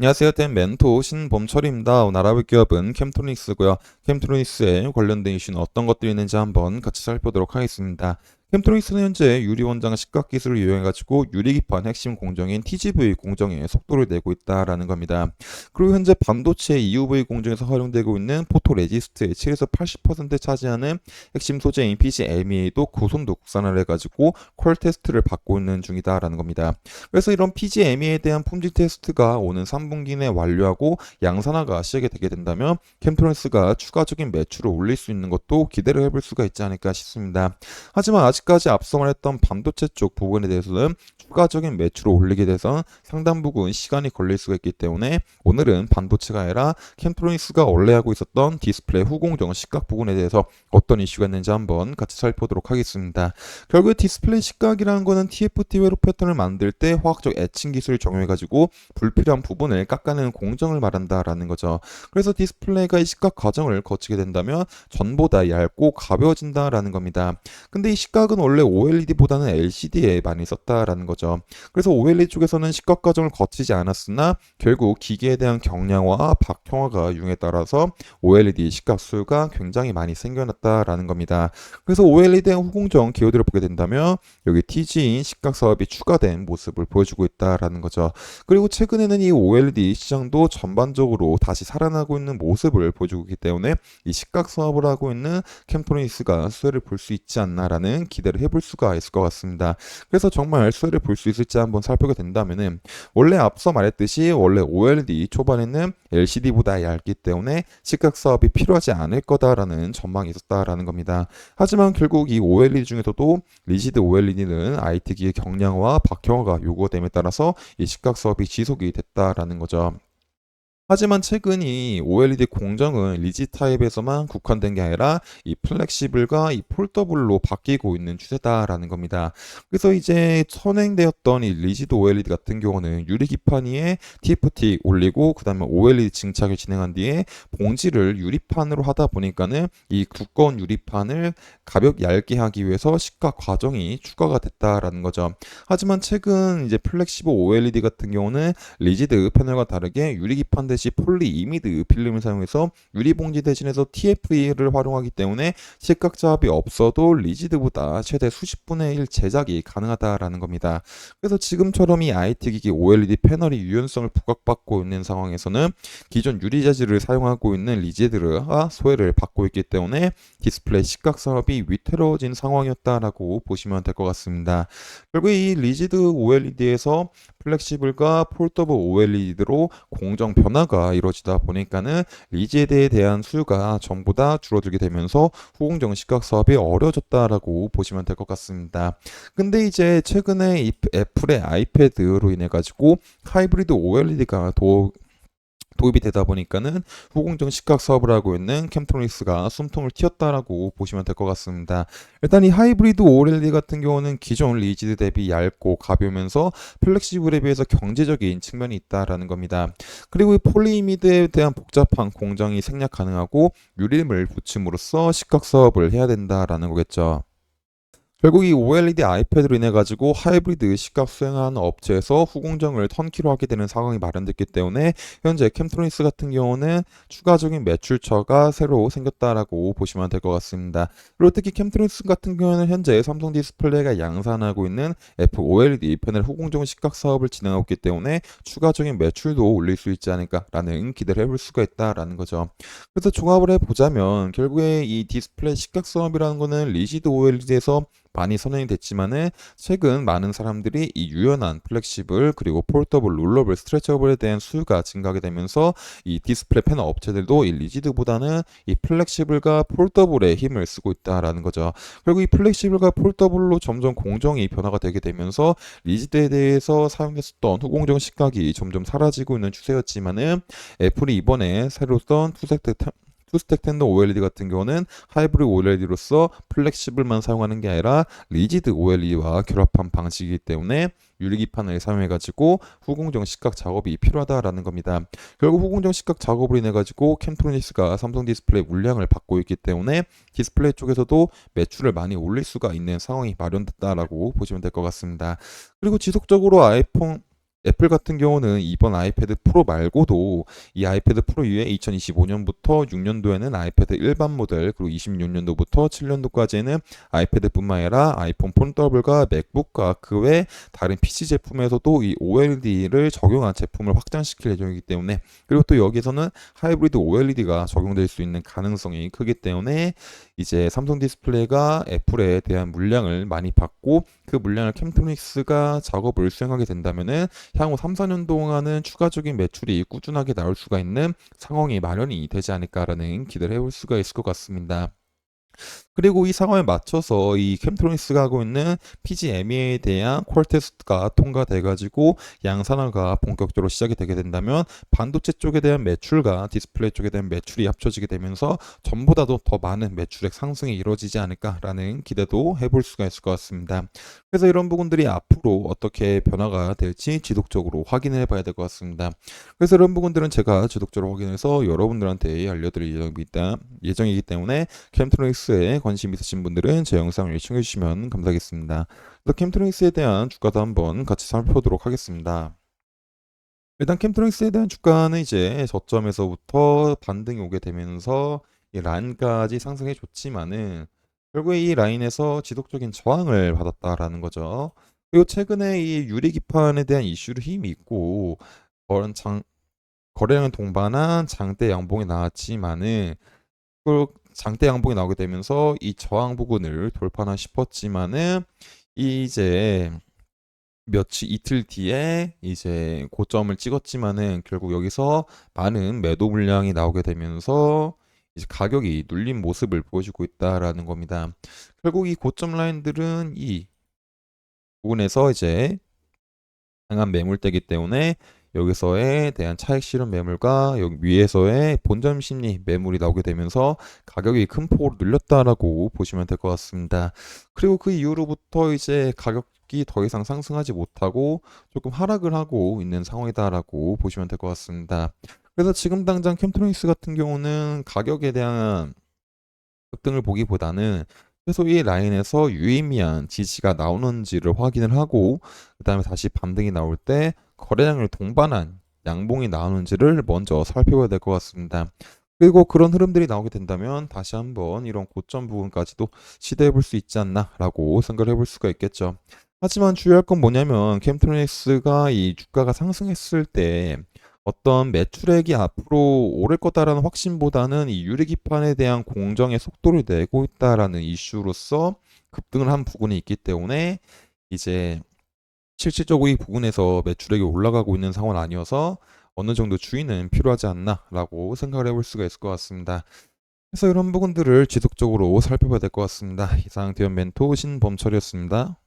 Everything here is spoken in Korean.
안녕하세요. 땐 멘토 신범철입니다. 오늘 알아볼 기업은 캠트로닉스고요. 캠트로닉스에 관련된 이슈는 어떤 것들이 있는지 한번 같이 살펴보도록 하겠습니다. 캠트로닉스는 현재 유리원장 식각 기술을 이용해가지고 유리기판 핵심 공정인 TGV 공정에 속도를 내고 있다라는 겁니다. 그리고 현재 반도체 EUV 공정에서 활용되고 있는 포토레지스트의 7에서 80% 차지하는 핵심 소재인 PGMEA도 고손도 국산을 해가지고 퀄 테스트를 받고 있는 중이다라는 겁니다. 그래서 이런 PGME에 대한 품질 테스트가 오는 3분기 내 완료하고 양산화가 시작이 되게 된다면 캠트로닉스가 추가적인 매출을 올릴 수 있는 것도 기대를 해볼 수가 있지 않을까 싶습니다. 하지만 아직까지 앞서 말했던 반도체 쪽 부분에 대해서는 추가적인 매출을 올리게 돼서 상당 부분 시간이 걸릴 수가 있기 때문에 오늘은 반도체가 아니라 캠트로닉스가 원래 하고 있었던 디스플레이 후공정 시각 부분에 대해서 어떤 이슈가 있는지 한번 같이 살펴보도록 하겠습니다. 결국 디스플레이 시각이라는 거는 TFT 회로 패턴을 만들 때 화학적 에칭 기술을 적용해가지고 불필요한 부분을 깎아내는 공정을 말한다라는 거죠. 그래서 디스플레이가 이 시각 과정을 거치게 된다면 전보다 얇고 가벼워진다라는 겁니다. 근데 이 시각은 원래 OLED보다는 LCD에 많이 썼다라는 거죠. 그래서 OLED 쪽에서는 시각 과정을 거치지 않았으나 결국 기계에 대한 경량화, 박형화가 융에 따라서 OLED 시각 수요가 굉장히 많이 생겨났다라는 겁니다. 그래서 OLED 후공정 기호들을 보게 된다면 여기 TG인 시각 사업이 추가된 모습을 보여주고 있다라는 거죠. 그리고 최근에는 이 OLED 시장도 전반적으로 다시 살아나고 있는 모습을 보여주고 있기 때문에 이 시각 사업을 하고 있는 캠트로닉스가 수혜를 볼 수 있지 않나라는 기대를 해볼 수가 있을 것 같습니다. 그래서 정말 수혜를 볼 수 있을지 한번 살펴보게 된다면은 원래 앞서 말했듯이 원래 OLED 초반에는 LCD보다 얇기 때문에 시각 사업이 필요하지 않을 거다라는 전망이 있었다라는 겁니다. 하지만 결국 이 OLED 중에서도 리지드 OLED는 IT 기의 경량화, 박형화가 요구됨에 따라서 이 시각 사업이 지속이 됐다라는 거죠. 하지만 최근 이 OLED 공정은 리지 타입에서만 국한된 게 아니라 이 플렉시블과 이 폴더블로 바뀌고 있는 추세다라는 겁니다. 그래서 이제 선행되었던 이 리지드 OLED 같은 경우는 유리 기판 위에 TFT 올리고 그다음에 OLED 증착을 진행한 뒤에 봉지를 유리판으로 하다 보니까는 이 두꺼운 유리판을 얇게 하기 위해서 시각 과정이 추가가 됐다라는 거죠. 하지만 최근 이제 플렉시블 OLED 같은 경우는 리지드 패널과 다르게 유리 기판 대신 폴리이미드 필름을 사용해서 유리 봉지 대신해서 TFE를 활용하기 때문에 시각 잡이 없어도 리지드보다 최대 수십 분의 1 제작이 가능하다라는 겁니다. 그래서 지금처럼 이 IT 기기 OLED 패널이 유연성을 부각받고 있는 상황에서는 기존 유리 재질을 사용하고 있는 리지드가 소외를 받고 있기 때문에 디스플레이 시각 사업이 위태로워진 상황이었다라고 보시면 될 것 같습니다. 결국 이 리지드 OLED에서 플렉시블과 폴더블 OLED로 공정 변화가 이루어지다 보니까는 리지드에 대한 수요가 전부 다 줄어들게 되면서 후공정 시각 사업이 어려워졌다라고 보시면 될 것 같습니다. 근데 이제 최근에 이 애플의 아이패드로 인해 가지고 하이브리드 OLED가 도입이 되다 보니까는 후공정 시각 사업을 하고 있는 캠트로닉스가 숨통을 틔웠다라고 보시면 될 것 같습니다. 일단 이 하이브리드 OLED 같은 경우는 기존 리지드 대비 얇고 가벼우면서 플렉시블에 비해서 경제적인 측면이 있다라는 겁니다. 그리고 이 폴리이미드에 대한 복잡한 공정이 생략 가능하고 유림을 붙임으로써 시각 사업을 해야 된다라는 거겠죠. 결국 이 OLED 아이패드로 인해 가지고 하이브리드 시각 수행하는 업체에서 후공정을 턴키로 하게 되는 상황이 마련됐기 때문에 현재 캠트로닉스 같은 경우는 추가적인 매출처가 새로 생겼다라고 보시면 될 것 같습니다. 그리고 특히 캠트로닉스 같은 경우는 현재 삼성 디스플레이가 양산하고 있는 FOLED 패널 후공정 시각 사업을 진행하고 있기 때문에 추가적인 매출도 올릴 수 있지 않을까라는 기대를 해볼 수가 있다라는 거죠. 그래서 종합을 해보자면 결국에 이 디스플레이 시각 사업이라는 거는 리지드 OLED에서 많이 선행이 됐지만은 최근 많은 사람들이 이 유연한 플렉시블 그리고 폴더블 롤러블 스트레쳐블에 대한 수요가 증가하게 되면서 이 디스플레이 패널 업체들도 이 리지드보다는 이 플렉시블과 폴더블에 힘을 쓰고 있다라는 거죠. 그리고 이 플렉시블과 폴더블로 점점 공정이 변화가 되게 되면서 리지드에 대해서 사용했었던 후공정 시각이 점점 사라지고 있는 추세였지만은 애플이 이번에 새로 쏜 투스택 텐더 OLED 같은 경우는 하이브리드 OLED로서 플렉시블만 사용하는 게 아니라 리지드 OLED와 결합한 방식이기 때문에 유리기판을 사용해가지고 후공정 시각 작업이 필요하다라는 겁니다. 결국 후공정 시각 작업으로 인해가지고 캠트로닉스가 삼성 디스플레이 물량을 받고 있기 때문에 디스플레이 쪽에서도 매출을 많이 올릴 수가 있는 상황이 마련됐다라고 보시면 될 것 같습니다. 그리고 지속적으로 애플 같은 경우는 이번 아이패드 프로 말고도 이 아이패드 프로 이후에 2025년부터 6년도에는 아이패드 일반 모델, 그리고 26년도부터 7년도까지는 아이패드뿐만 아니라 아이폰 폰더블과 맥북과 그 외 다른 PC 제품에서도 이 OLED를 적용한 제품을 확장시킬 예정이기 때문에, 그리고 또 여기서는 하이브리드 OLED가 적용될 수 있는 가능성이 크기 때문에 이제 삼성 디스플레이가 애플에 대한 물량을 많이 받고 그 물량을 캠트로닉스가 작업을 수행하게 된다면은 향후 3, 4년 동안은 추가적인 매출이 꾸준하게 나올 수가 있는 상황이 마련이 되지 않을까라는 기대를 해볼 수가 있을 것 같습니다. 그리고 이 상황에 맞춰서 이 캠트로닉스가 하고 있는 PGME에 대한 퀄 테스트가 통과돼가지고 양산화가 본격적으로 시작이 되게 된다면 반도체 쪽에 대한 매출과 디스플레이 쪽에 대한 매출이 합쳐지게 되면서 전보다도 더 많은 매출액 상승이 이루어지지 않을까라는 기대도 해볼 수가 있을 것 같습니다. 그래서 이런 부분들이 앞으로 어떻게 변화가 될지 지속적으로 확인해 봐야 될 것 같습니다. 그래서 이런 부분들은 제가 지속적으로 확인해서 여러분들한테 알려드릴 예정이기 때문에 캠트로닉스에 관심 있으신 분들은 제 영상을 시청해 주시면 감사하겠습니다. 그래서 캠트로닉스에 대한 주가도 한번 같이 살펴보도록 하겠습니다. 일단 캠트로닉스에 대한 주가는 이제 저점에서부터 반등이 오게 되면서 이 라인까지 상승해 줬지만은 결국에 이 라인에서 지속적인 저항을 받았다라는 거죠. 그리고 최근에 이 유리 기판에 대한 이슈로 힘이 있고 그런 거래량을 동반한 장대 양봉이 나왔지만은 그걸 장대 양봉이 나오게 되면서 이 저항 부근을 돌파나 싶었지만은 이제 며칠 이틀 뒤에 이제 고점을 찍었지만은 결국 여기서 많은 매도 물량이 나오게 되면서 이제 가격이 눌린 모습을 보여주고 있다라는 겁니다. 결국 이 고점 라인들은 이 부분에서 이제 강한 매물대기 때문에 여기서에 대한 차익 실현 매물과 여기 위에서의 본전 심리 매물이 나오게 되면서 가격이 큰 폭으로 늘렸다라고 보시면 될 것 같습니다. 그리고 그 이후로부터 이제 가격이 더 이상 상승하지 못하고 조금 하락을 하고 있는 상황이다라고 보시면 될 것 같습니다. 그래서 지금 당장 캠트로닉스 같은 경우는 가격에 대한 급등을 보기보다는 최소 이 라인에서 유의미한 지지가 나오는지를 확인을 하고 그 다음에 다시 반등이 나올 때 거래량을 동반한 양봉이 나오는지를 먼저 살펴봐야 될 것 같습니다. 그리고 그런 흐름들이 나오게 된다면 다시 한번 이런 고점 부분까지도 시도해 볼 수 있지 않나라고 생각을 해볼 수가 있겠죠. 하지만 주의할 건 뭐냐면 캠트로닉스가 이 주가가 상승했을 때 어떤 매출액이 앞으로 오를 거다라는 확신보다는 이 유리기판에 대한 공정의 속도를 내고 있다라는 이슈로서 급등을 한 부분이 있기 때문에 이제 실질적으로 이 부분에서 매출액이 올라가고 있는 상황은 아니어서 어느 정도 주의는 필요하지 않나라고 생각을 해볼 수가 있을 것 같습니다. 그래서 이런 부분들을 지속적으로 살펴봐야 될 것 같습니다. 이상 대현 멘토 신범철이었습니다.